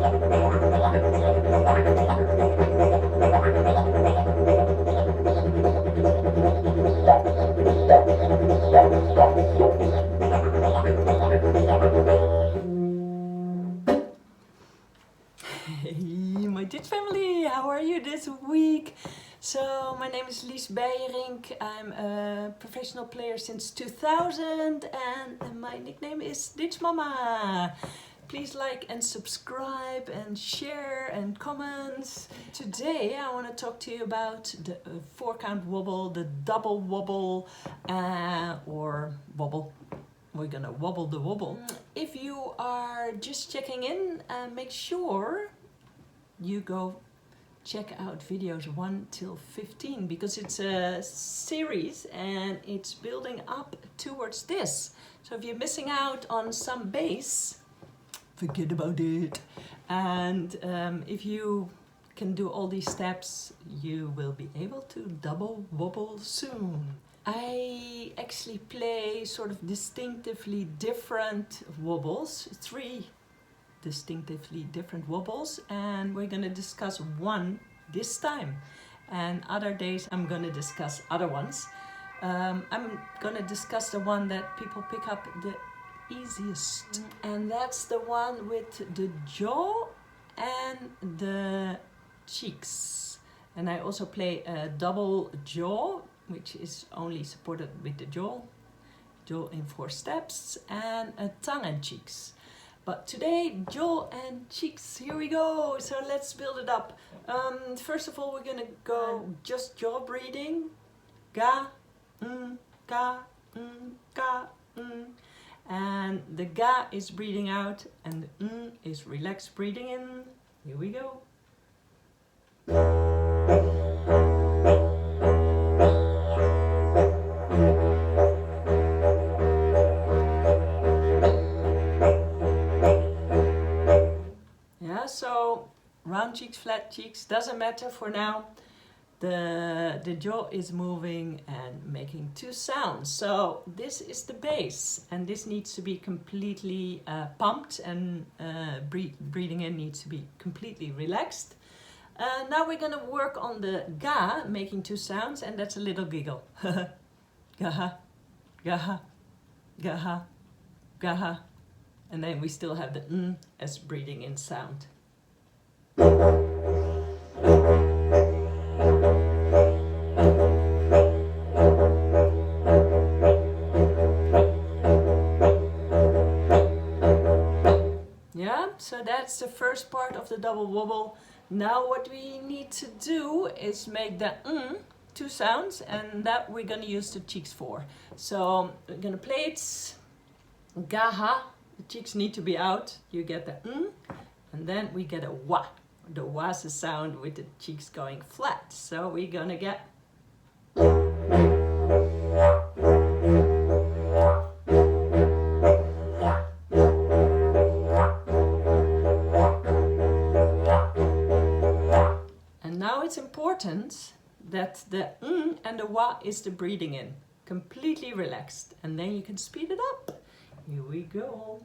Hey, my Didge family, how are you this week? So, my name is Lies Beijerink. I'm a professional player since 2000 and my nickname is Didge Mama. Please like and subscribe and share and comment. Today I want to talk to you about the 4-count wobble, the double wobble or wobble. We're gonna wobble the wobble. If you are just checking in, make sure you go check out videos 1 till 15 because it's a series and it's building up towards this. So if you're missing out on some bass, forget about it. And if you can do all these steps, you will be able to double wobble soon. I actually play sort of distinctively different wobbles, 3 distinctively different wobbles, and we're gonna discuss one this time. And other days I'm gonna discuss other ones. I'm gonna discuss the one that people pick up the easiest, and that's the one with the jaw and the cheeks. And I also play a double jaw, which is only supported with the jaw in 4 steps, and a tongue and cheeks. But today, jaw and cheeks, here we go. So let's build it up. First of all, we're gonna go just jaw breathing. Ga, ga, ga, and the ga is breathing out and the is relaxed breathing in. Here we go. So round cheeks, flat cheeks, doesn't matter for now. The jaw is moving and making 2 sounds. So this is the bass, and this needs to be completely pumped, and breathing in needs to be completely relaxed. Now we're gonna work on the ga, making 2 sounds, and that's a little giggle. GaHa, GaHa, GaHa, GaHa. And then we still have the as breathing in sound. Yeah, so that's the first part of the double wobble. Now what we need to do is make the 2 sounds, and that we're gonna use the cheeks for. So we're gonna play it. GaHa. The cheeks need to be out. You get the and then we get a wa. The wa is a sound with the cheeks going flat. So we're gonna get. And now it's important that the and the wa is the breathing in. Completely relaxed. And then you can speed it up. Here we go.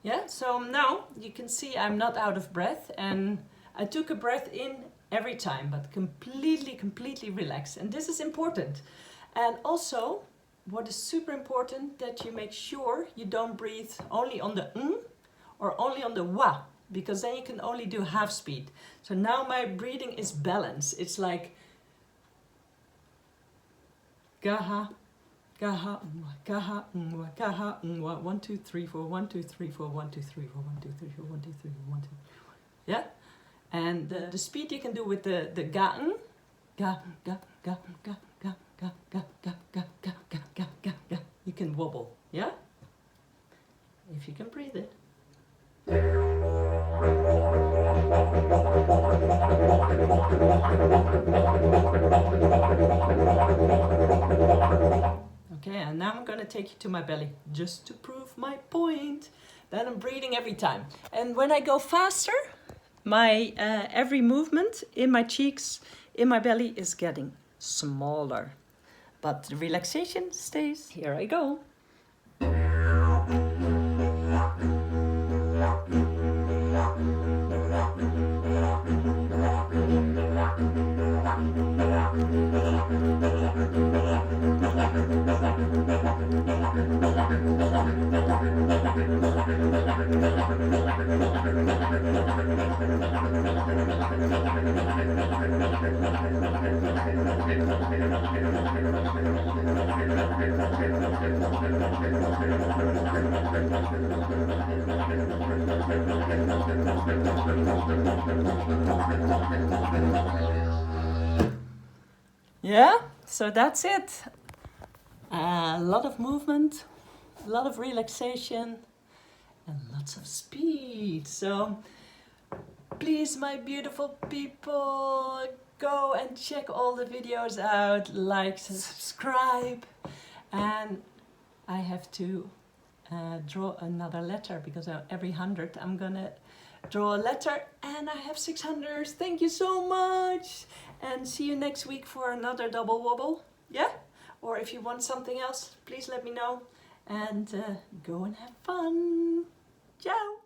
Yeah, so now you can see I'm not out of breath, and I took a breath in every time, but completely relaxed. And this is important. And also, what is super important, that you make sure you don't breathe only on the or only on the wa, because then you can only do half speed. So now my breathing is balanced. It's like GaHa, GaHa, GaHa, GaHa, 1, 2, 3, 4, 1, 2, 3, 4, 1, 2, 3, 4, 1, 2, 3, 4, 1, 2, 3, 4, 1, 2. Yeah? And the speed you can do with the ga, ga, ga, ga, ga, ga, ga, ga, ga, ga, ga, ga, ga, ga, ga. You can wobble, yeah? If you can breathe it. Okay, and now I'm gonna take you to my belly, just to prove my point that I'm breathing every time. And when I go faster, my every movement in my cheeks, in my belly is getting smaller. But the relaxation stays. Here I go. Yeah, so that's it. A lot of movement, a lot of relaxation, and lots of speed. So please, my beautiful people, go and check all the videos out, like, subscribe. And I have to draw another letter, because every 100 I'm gonna draw a letter, and I have 600. Thank you so much, and see you next week for another double wobble. Yeah? Or if you want something else, please let me know, and go and have fun. Ciao.